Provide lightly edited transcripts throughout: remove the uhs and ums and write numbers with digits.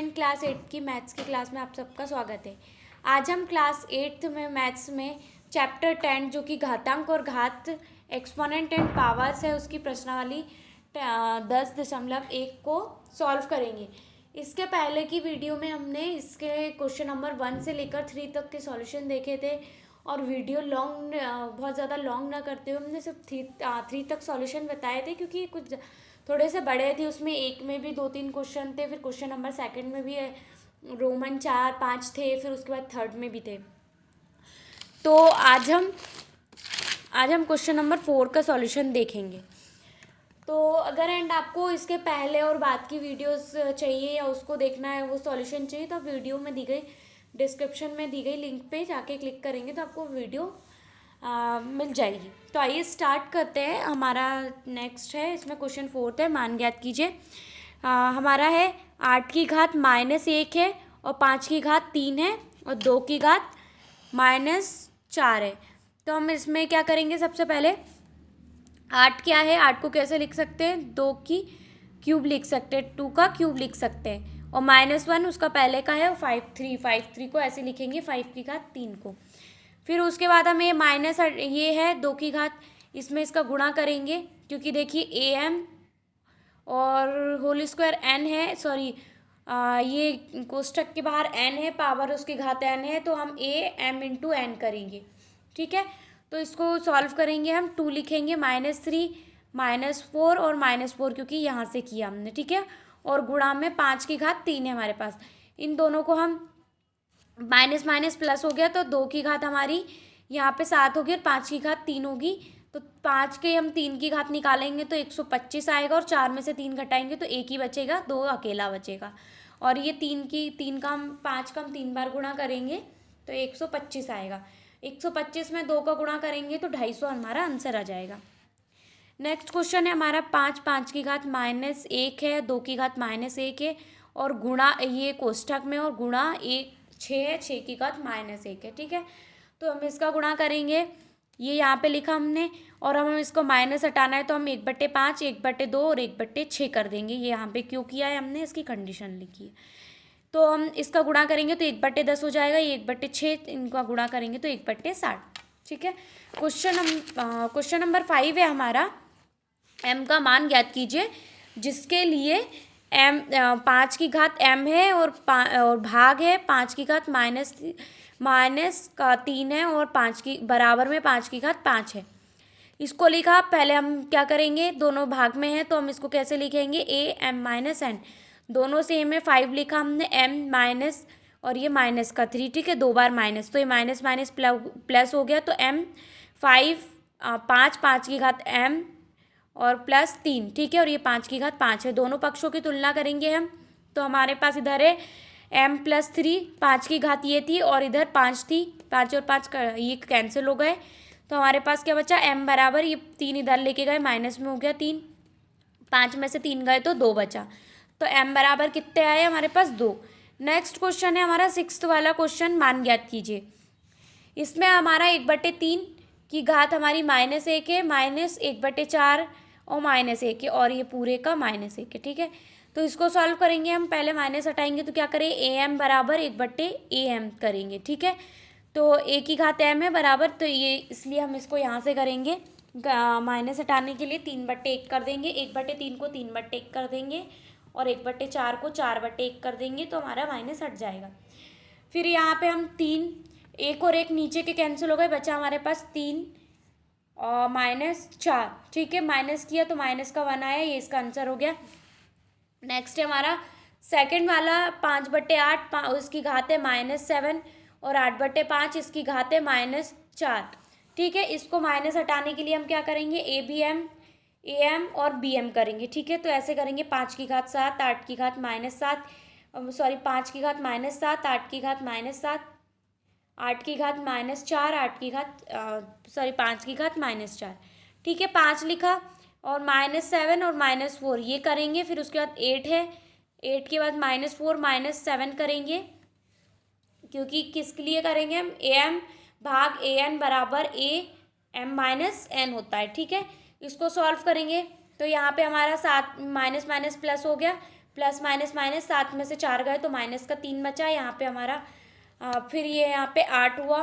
Student, class 8 की maths की class में आप सबका स्वागत है। आज हम क्लास 8 में मैथ्स में चैप्टर 10 जो कि घातांक और घात एक्सपोनेंट एंड पावर्स है उसकी प्रश्नावली 10.1 को सॉल्व करेंगे। इसके पहले की वीडियो में हमने इसके क्वेश्चन नंबर 1 से लेकर 3 तक के सॉल्यूशन देखे थे और वीडियो बहुत ज़्यादा लॉन्ग ना करते हुए हमने सिर्फ 3 तक सॉल्यूशन बताए थे, क्योंकि कुछ थोड़े से बड़े थे। उसमें एक में भी 2-3 क्वेश्चन थे, फिर क्वेश्चन नंबर सेकंड में भी रोमन 4-5 थे, फिर उसके बाद थर्ड में भी थे। तो आज हम क्वेश्चन नंबर 4 का सॉल्यूशन देखेंगे। तो अगर आपको इसके पहले और बाद की वीडियोस चाहिए या उसको देखना है, वो सॉल्यूशन चाहिए, तो आप वीडियो में दी गई डिस्क्रिप्शन में दी गई लिंक पे जाके क्लिक करेंगे तो आपको वीडियो मिल जाएगी। तो आइए स्टार्ट करते हैं। हमारा नेक्स्ट है, इसमें क्वेश्चन 4 है, मान ज्ञात कीजिए। हमारा है 8 की घात -1 है और 5 की घात 3 है और 2 की घात -4 है। तो हम इसमें क्या करेंगे, सबसे पहले 8 क्या है, 8 को कैसे लिख सकते हैं, 2 की क्यूब लिख सकते हैं, 2 का क्यूब लिख सकते हैं, और -1 उसका पहले का है, और 5 को ऐसे लिखेंगे, 5 की घात 3 को। फिर उसके बाद हमें ये है 2 की घात, इसमें इसका गुणा करेंगे, क्योंकि देखिए am और होल स्क्वायर n है, सॉरी ये कोष्ठक के बाहर n है, पावर उसकी घात n है, तो हम am इंटू n करेंगे। ठीक है, तो इसको सॉल्व करेंगे हम। 2 लिखेंगे, -3 -4 और -4, क्योंकि यहाँ से किया हमने। ठीक है, और गुणा में 5 की घात 3 है हमारे पास। इन दोनों को हम माइनस माइनस प्लस हो गया, तो 2 की घात हमारी यहाँ पे 7 होगी और 5 की घात 3 होगी। तो 5 के हम 3 की घात निकालेंगे तो 125 आएगा, और 4 में से 3 घटाएंगे तो 1 ही बचेगा, 2 अकेला बचेगा। और ये 3 का हम 5 का हम 3 बार गुणा करेंगे तो 125 आएगा। 125 में 2 का गुणा करेंगे तो 250 हमारा आंसर आ जाएगा। नेक्स्ट क्वेश्चन है हमारा 5 की घात -1 है, 2 की घात -1 है, और गुणा ये कोष्ठक में, और गुणा 6 है, 6 की घात -1 है। ठीक है, तो हम इसका गुणा करेंगे, ये यहाँ पे लिखा हमने, और हम इसको माइनस हटाना है तो हम 1/5, 1/2 और 1/6 कर देंगे। ये यहाँ पे क्यों किया है हमने, इसकी कंडीशन लिखी है। तो हम इसका गुणा करेंगे तो 1/10 हो जाएगा, ये 1/6, इनका गुणा करेंगे तो 1/60। ठीक है, क्वेश्चन नंबर 5 है हमारा, m का मान ज्ञात कीजिए, जिसके लिए m 5 की घात m है और भाग है 5 की घात -3 है, और 5 की बराबर में 5 की घात 5 है। इसको लिखा, पहले हम क्या करेंगे, दोनों भाग में है तो हम इसको कैसे लिखेंगे, am-n, दोनों सेम है, 5 लिखा हमने, m माइनस और ये माइनस का 3। ठीक है, 2 बार माइनस, तो ये माइनस माइनस प्लस हो गया, तो m 5 की घात m और +3। ठीक है, और ये 5 की घात 5 है। दोनों पक्षों की तुलना करेंगे हम, तो हमारे पास इधर है m+3, 5 की घात ये थी, और इधर 5 थी, 5 और 5 ये कैंसिल हो गए, तो हमारे पास क्या बचा, m बराबर, ये 3 इधर लेके गए, माइनस में हो गया 3, 5 में से 3 गए तो 2 बचा, तो m बराबर कितने आए हमारे पास, 2। नेक्स्ट क्वेश्चन है हमारा 6th वाला क्वेश्चन, मान ज्ञात कीजिए। इसमें हमारा 1/3 की घात हमारी -1 है, -1/4 और -1 है, और ये पूरे का -1 है। ठीक है, तो इसको सॉल्व करेंगे हम, पहले माइनस हटाएंगे तो क्या करें, am बराबर 1/am करेंगे। ठीक है, तो a की घात m है बराबर, तो ये इसलिए हम इसको यहाँ से करेंगे, माइनस हटाने के लिए 3/1 कर देंगे, 1/3 को 3/1 कर देंगे, और 1/4 को 4/1 कर देंगे, तो हमारा माइनस हट जाएगा। फिर यहाँ पे हम 3, 1 और 1 नीचे के कैंसिल हो गए, बचा हमारे पास 3 और -4। ठीक है, माइनस किया तो माइनस का 1 आया, ये इसका आंसर हो गया। नेक्स्ट है हमारा सेकंड वाला, 5/8, उसकी घात है -7, और 8/5 इसकी घात है -4। ठीक है, इसको माइनस हटाने के लिए हम क्या करेंगे, am और bm करेंगे। ठीक है, तो ऐसे करेंगे, 5 की घात 7, 8 की घात -7, सॉरी 5 की घात -7, 8 की घात -7, 8 की घात -4, 8 की घात 5 की घात -4। ठीक है, 5 लिखा, और -7 और -4 ये करेंगे, फिर उसके बाद 8 है, 8 के बाद -4 -7 करेंगे, क्योंकि किसके लिए करेंगे हम, am भाग an बराबर am-n होता है। ठीक है, इसको सॉल्व करेंगे तो यहाँ पे हमारा 7 माइनस माइनस प्लस हो गया, प्लस माइनस माइनस, 7 में से 4 गए तो माइनस का 3 बचा। यहाँ पे हमारा फिर ये यहाँ पे 8 हुआ,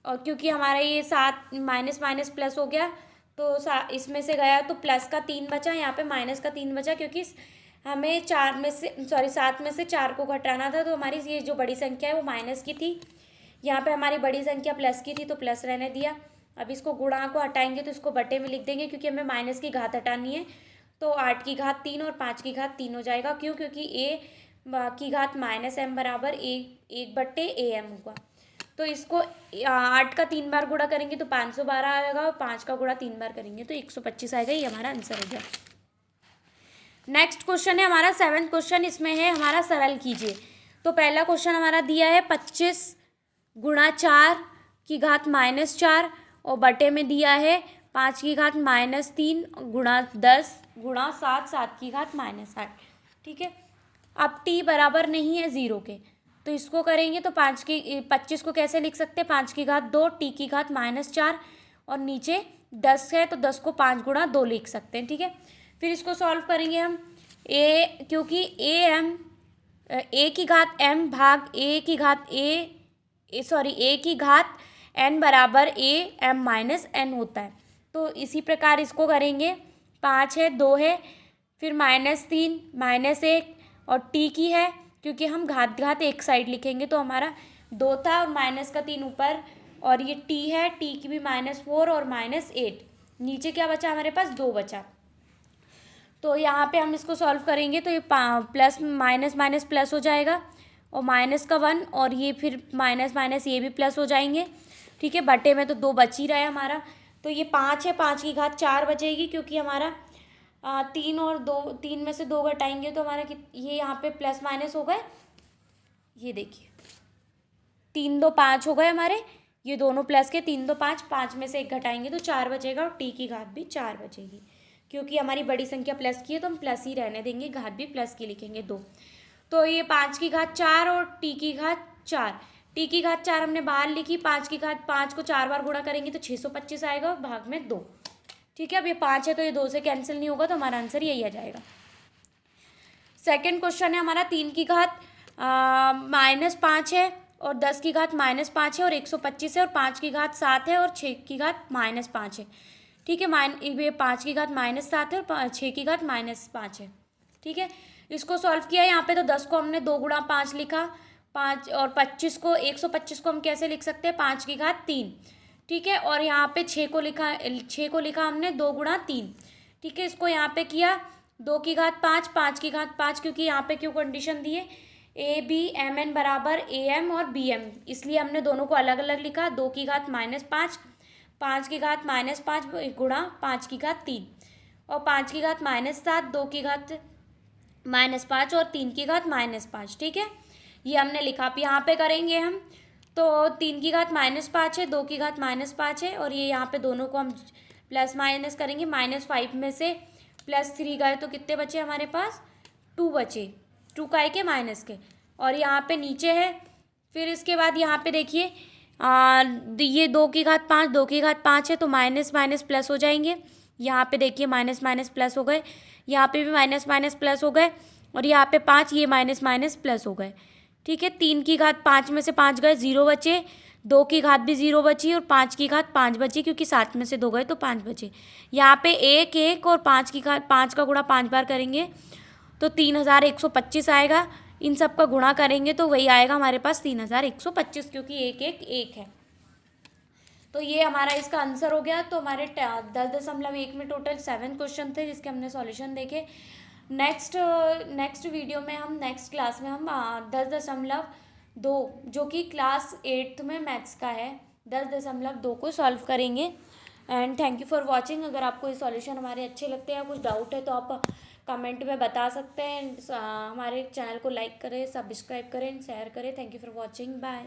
और क्योंकि हमारा ये 7 माइनस माइनस प्लस हो गया तो इसमें से गया तो प्लस का 3 बचा, यहाँ पे माइनस का 3 बचा, क्योंकि हमें 7 में से 4 को घटाना था, तो हमारी ये जो बड़ी संख्या है वो माइनस की थी। यहाँ पे हमारी बड़ी संख्या प्लस की थी तो प्लस रहने दिया। अब इसको गुणा को हटाएंगे तो इसको बटे में लिख देंगे, क्योंकि हमें माइनस की घात हटानी है। तो 8 की घात 3 और 5 की घात 3 हो जाएगा। क्यों? क्योंकि a की घात माइनस m बराबर 1/am होगा। तो इसको 8 का 3 बार गुणा करेंगे तो 512 आएगा, और 5 का गुणा 3 बार करेंगे तो 125 आएगा। ये हमारा आंसर हो गया। नेक्स्ट क्वेश्चन है हमारा 7th क्वेश्चन। इसमें है हमारा सरल कीजिए। तो पहला क्वेश्चन हमारा दिया है 25 गुणा 4 की घात -4, और बटे में दिया है 5 की घात -3 गुणा 10 गुणा 7 की घात -8। ठीक है। अब t बराबर नहीं है 0 के, तो इसको करेंगे तो 25 को कैसे लिख सकते हैं? 5 की घात 2, t की घात -4, और नीचे 10 है तो 10 को 5 गुणा 2 लिख सकते हैं। ठीक है। फिर इसको सॉल्व करेंगे हम। क्योंकि a की घात m भाग a की घात n बराबर am माइनस n होता है। तो इसी प्रकार इसको करेंगे। 5 है, 2 है, फिर -3 -1 और t की है, क्योंकि हम घात एक साइड लिखेंगे तो हमारा 2 था और माइनस का 3 ऊपर, और ये t है, t की भी -4 और -8। नीचे क्या बचा हमारे पास? 2 बचा। तो यहाँ पे हम इसको सॉल्व करेंगे तो ये प्लस माइनस माइनस प्लस हो जाएगा, और माइनस का 1, और ये फिर माइनस माइनस ये भी प्लस हो जाएंगे। ठीक है। बटे में तो 2 बच ही रहा है हमारा। तो ये 5 है, 5 की घात 4 बचेगी, क्योंकि हमारा 3 और 2, 3 में से 2 घटाएंगे तो हमारा ये यहाँ पे प्लस माइनस हो गए। ये देखिए 3 2 5 हो गए हमारे, ये दोनों प्लस के। 3 2 5, 5 में से 1 घटाएंगे तो 4 बचेगा, और t की घात भी 4 बचेगी। क्योंकि हमारी बड़ी संख्या प्लस की है तो हम प्लस ही रहने देंगे, घात भी प्लस की लिखेंगे 2। तो ये 5 की घात 4 और t की घात 4, t की घात 4 हमने बाहर लिखी, 5 की घात 5 को 4 बार गुणा करेंगे तो 625 आएगा, और भाग में 2। ठीक है। अब ये 5 है तो ये 2 से कैंसिल नहीं होगा, तो हमारा आंसर यही आ जाएगा। सेकेंड क्वेश्चन है हमारा 3 की घात -5 है, और 10 की घात -5 है, और 125 है, और 5 की घात 7 है, और 6 की घात -5 है। ठीक है। ये 5 की घात -7 है, और 6 की घात -5 है। ठीक है। इसको सॉल्व किया। यहाँ पे तो 10 को हमने 2 गुणा 5 लिखा, 5 और 125 को हम कैसे लिख सकते हैं? 5 की घात 3। ठीक है। और यहाँ पे 6 को लिखा हमने 2 गुणा 3। ठीक है। इसको यहाँ पे किया 2 की घात 5, 5 की घात 5, क्योंकि यहाँ पे क्यों कंडीशन दी है? ABMN बराबर AM और BM, इसलिए हमने दोनों को अलग अलग लिखा। 2 की घात -5, 5 की घात -5 गुणा 5 की घात 3, और 5 की घात -7, 2 की घात -5 और 3 की घात -5। ठीक है। ये हमने लिखा। अब यहाँ पे करेंगे हम तो 3 की घात -5 है, 2 की घात -5 है, और ये यहाँ पे दोनों को हम प्लस माइनस करेंगे। -5 में से +3 गए तो कितने बचे हमारे पास? 2 बचे। 2 काय के? माइनस के। और यहाँ पे नीचे है। फिर इसके बाद यहाँ पे देखिए ये 2 की घात 5, 2 की घात 5 है, तो माइनस माइनस प्लस हो जाएंगे। यहाँ पे देखिए माइनस माइनस प्लस हो गए, यहाँ पे भी माइनस माइनस प्लस हो गए, और यहाँ पे 5, ये माइनस माइनस प्लस हो गए। ठीक है। 3 की घात 5 में से 5 गए, 0 बचे। 2 की घात भी 0 बची, और 5 की घात 5 बची, क्योंकि 7 में से 2 गए तो 5 बचे। यहाँ पे 1 1 और 5 की घात 5 का गुणा 5 बार करेंगे तो 3125 आएगा। इन सब का गुणा करेंगे तो वही आएगा हमारे पास 3125, क्योंकि 1 1 1 है। तो ये हमारा इसका आंसर हो गया। तो हमारे 10.1 में टोटल 7 क्वेश्चन थे, जिसके हमने सॉल्यूशन देखे। नेक्स्ट वीडियो में हम नेक्स्ट क्लास में हम 10.2 जो कि क्लास 8th में मैथ्स का है 10.2 को सॉल्व करेंगे। And thank you for watching. अगर आपको ये सॉल्यूशन हमारे अच्छे लगते हैं या कुछ डाउट है तो आप कमेंट में बता सकते हैं। हमारे चैनल को लाइक करें, सब्सक्राइब करें, शेयर करें। Thank you for watching. Bye.